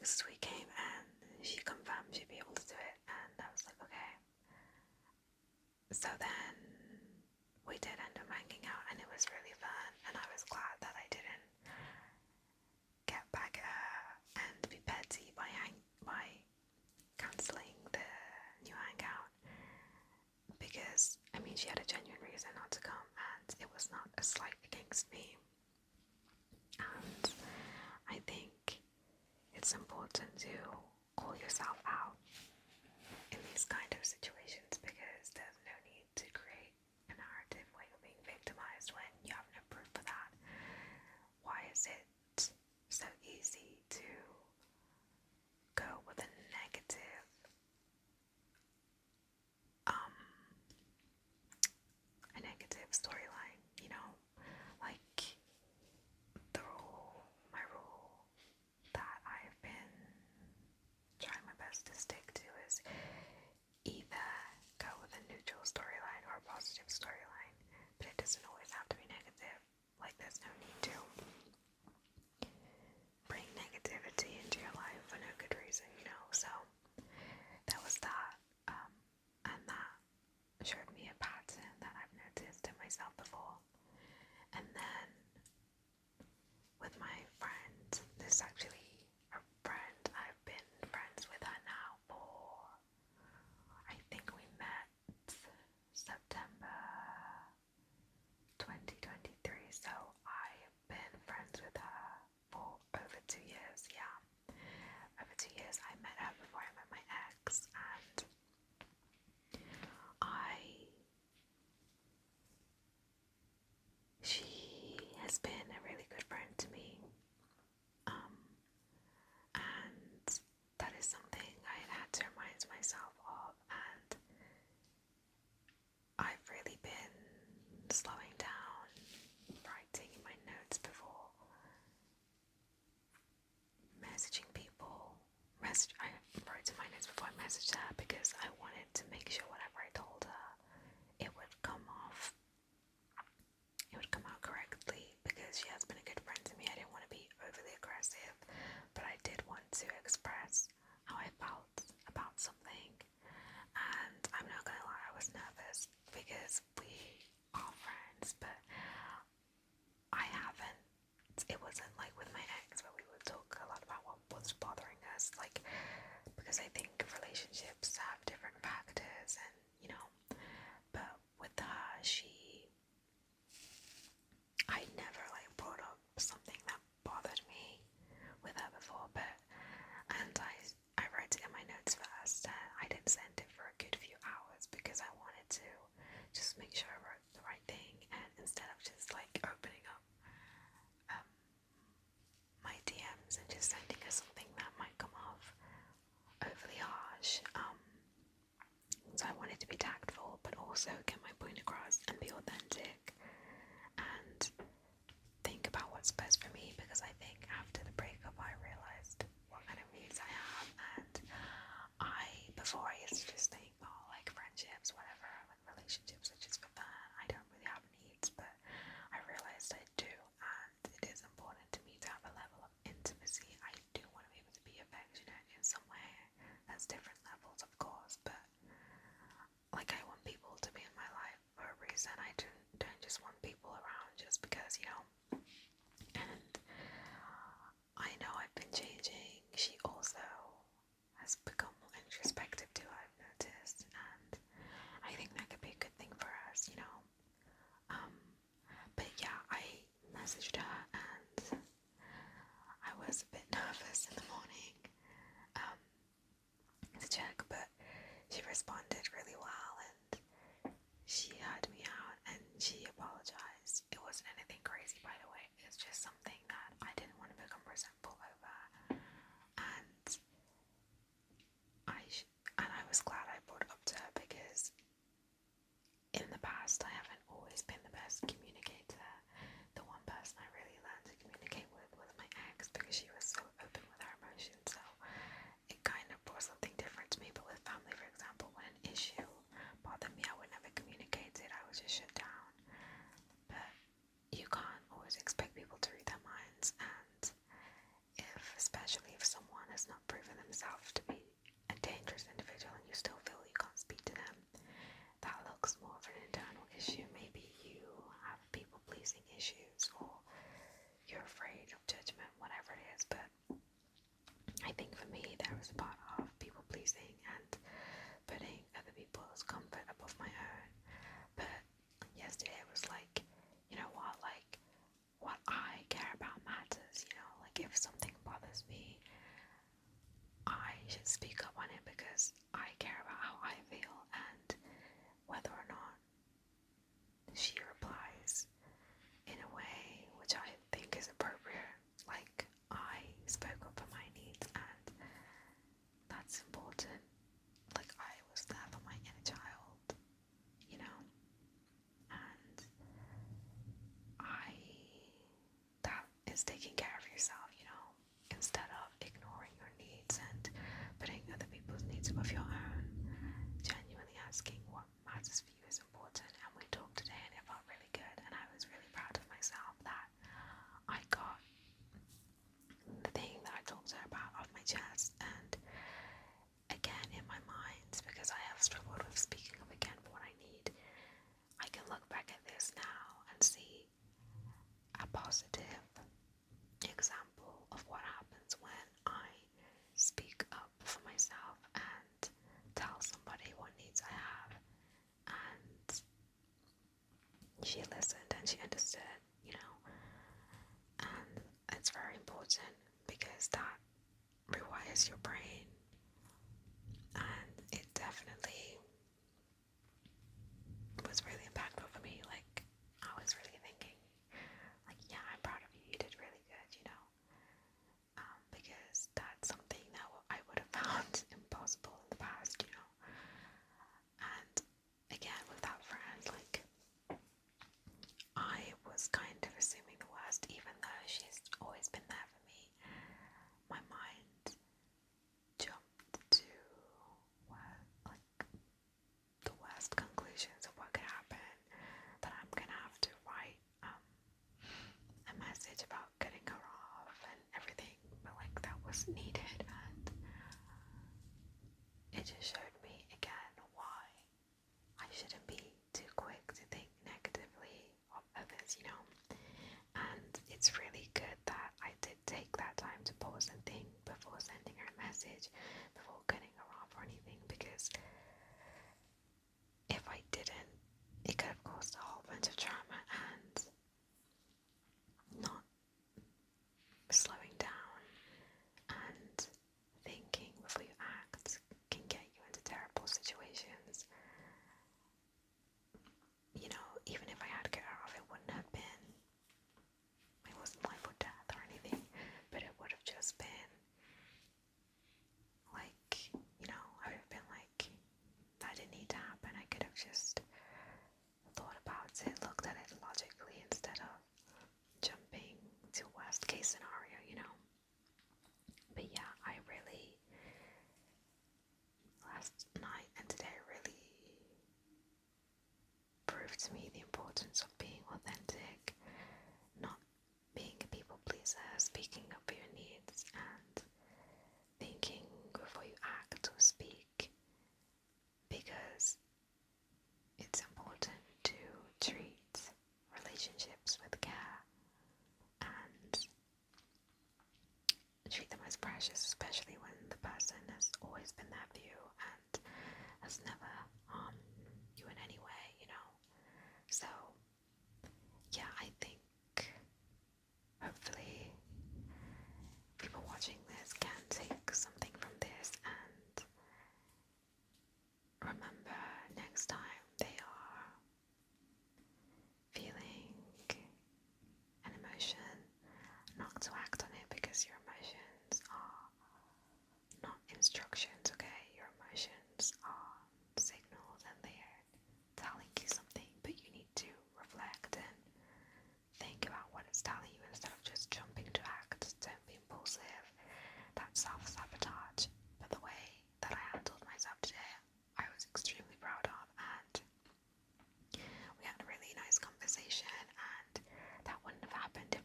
next week came and she confirmed she'd be able to do it, and I was like, okay. So then we did end up hanging out, and it was really fun, and I was glad that I didn't get back at her and be petty by cancelling the new hangout, because I mean she had a genuine reason not to come, and it was not a slight against me. And I think it's important to call yourself out in these kind of situations, because there's no need to create a narrative where you're being victimized when you have no proof for that. Why is it so easy to go with a negative storyline, you know? Like my rule that I've been trying my best to stick to is either go with a neutral storyline or a positive storyline, but it doesn't always have to be negative. Like, there's no need to bring negativity into your life for no good reason, you know? So there was that, and that showed me a pattern that I've noticed in myself before. And then with my friend, this is actually a friend, I've been friends with her now for, I think we met September 2023, so I've been friends with her for over 2 years, yeah. Over 2 years. I met her before I met my ex, and she has been a really good friend to me, and that is something I had to remind myself of, and I've really been slowing down, writing in my notes before messaging people. I wrote in my notes before I messaged her, because I wanted to make sure whatever I told her, it would come out correctly, because she has been a good friend to me. I didn't want to be overly aggressive, but I did want to express how I felt about something. And I'm not gonna lie, I was nervous, because we are friends, but it wasn't like with my ex where we would talk a lot about what was bothering us, like, because I think relationships have different factors, and you know, but with her, I never like brought up something that bothered me with her before, and I wrote it in my notes first, and I didn't send it for a good few hours, because I wanted to just make sure I wrote the right thing, and instead of just like opening up my DMs and just sending her something that might come off overly harsh, so I wanted to be tactful, but also get my point across and be authentic, and think about what's best for me, because I think after the breakup I realized what kind of needs I have, and before I used to just think, oh, like friendships, whatever, like relationships are just for fun, I don't really have needs, but I realized I do, and it is important to me to have a level of intimacy. I do want to be able to be affectionate in some way. There's different levels, of course, but like, I want people to be in my life for a reason. I don't bothers me, I should speak up on it because I care about how I feel and whether or not she replies in a way which I think is appropriate. Like, I spoke up for my needs and that's important. Like, I was there for my inner child, you know, and that is taking care of yourself, you know, instead of ignoring your needs and putting other people's needs above your own. Genuinely asking what matters for you is important. And we talked today and it felt really good, and I was really proud of myself that I got the thing that I talked to her about off my chest. And again, in my mind, because I have struggled with speaking up again for what I need, I can look back at this now and see a positive example of what happens when I speak up for myself and tell somebody what needs I have. And she listened and she understood, you know, and it's very important because that rewires your brain, and it definitely was really impactful for me. Like, I was really thinking, like, yeah, I'm proud of you, you did really good, you know, because that's something that I would have found impossible in the past, you know. And again, with that friend, like, I was kind of assuming the worst, even though she's always been there for me. My mind jumped to like the worst conclusions of what could happen, that I'm gonna have to write a message about cutting her off and everything, but like that was needed, and it just showed me again why I shouldn't be too quick to think negatively of others, you know. And it's really good that I did take that time to pause and think before sending her a message, before cutting her off or anything, because if I didn't, it could have caused a whole bunch of trauma, and not slowing down and thinking before you act can get you into terrible situations. You know, even if I had cut her off, it wouldn't have been, it wasn't life or death or anything, but it would have just been like, you know, I would have been like, that didn't need to happen. I could have just thought about it, looked at it logically instead of jumping to worst case scenario, you know. But yeah, I really, last night and today really proved to me the importance of being authentic, not being a people pleaser, speaking up for your needs, and thinking before you act or speak, because it's important to treat relationships with care and treat them as precious, especially when the person has always been there for you and has never harmed you in any way, you know. So yeah, I think hopefully people watching this can take something from this and remember next time they are feeling an emotion, not to act on it, because your emotions are not instructions, okay? Your emotions are signals and they are telling you something, but you need to reflect and think about what it's telling you instead of just jumping to act. Don't be impulsive. That's self-sabotage. But the way that I handled myself today, I was extremely proud of, and we had a really nice conversation, and that wouldn't have happened if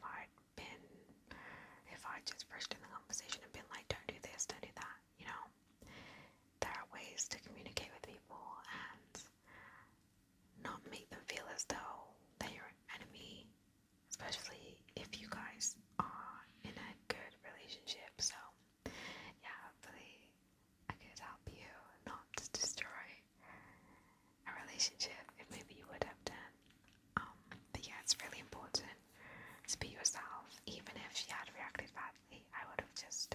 I just brushed in the conversation and been like, don't do this, don't do that, you know. There are ways to communicate with people and not make them feel as though they're your enemy, especially if you guys are in a good relationship. So yeah, hopefully I could help you not destroy a relationship if maybe you would have done. But yeah, it's really important to be yourself. Even if she had reacted badly, I would have just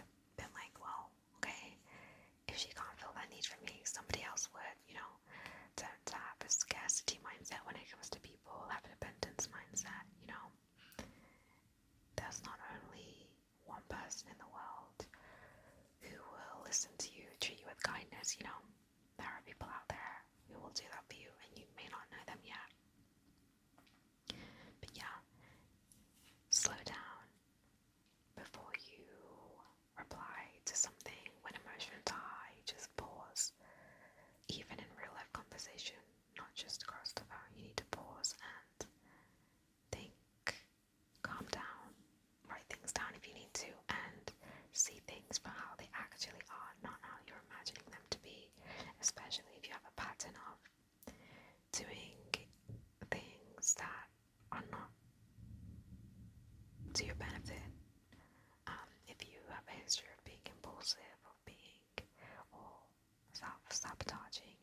because, there are people out there who will do that for you and you may not know them yet. But yeah, slow down before you reply to something when emotions are high. Just pause. Even in real life conversation, not just across the phone, you need to pause and think, calm down, write things down if you need to, and see things for how they actually are, not how you're imagining them to be, especially if you have a pattern of doing things that are not to your benefit. If you have a history of being impulsive or self-sabotaging,